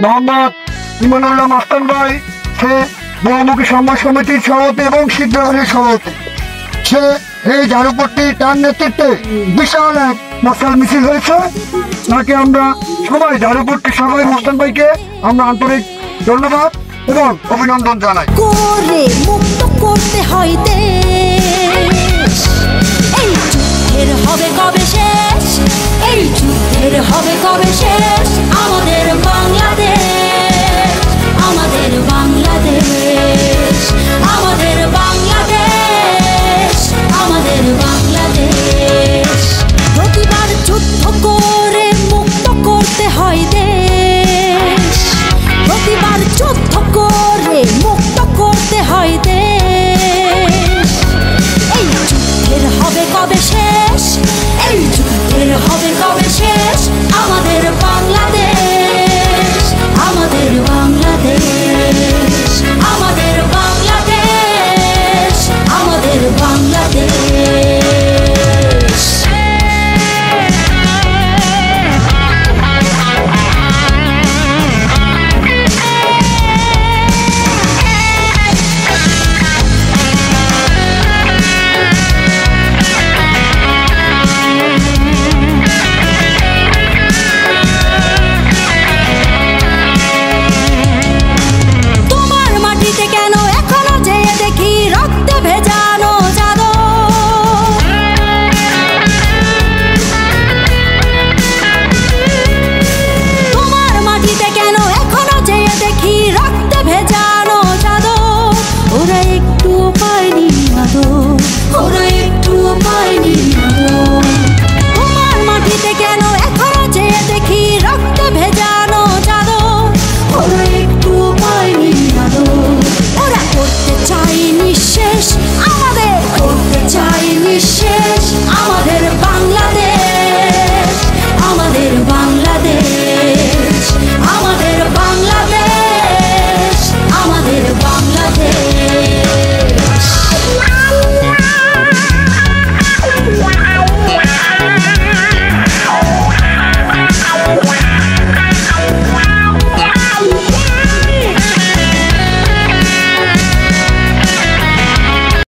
মোহাম্মদ ইমানুল্লাহ মাস্তান ভাই, সে বহুমুখী সমাজ সমিতির সভাপতি এবং শিক্ষাগণের সভাপতি। সে এই ঝাড়ুপট্টি তার নেতৃত্বে বিশাল এক মশাল মিছিল হয়েছে। তাকে আমরা সবাই ঝাড়ুপট্টি সবাই মাস্তান ভাইকে আমরা আন্তরিক ধন্যবাদ এবং অভিনন্দন জানাই। করে মুক্ত করতে হয় দেশ, এই যুদ্ধের হবে কবে শেষ, এই যুদ্ধের হবে কবে শেষ, আমাদের বাংলা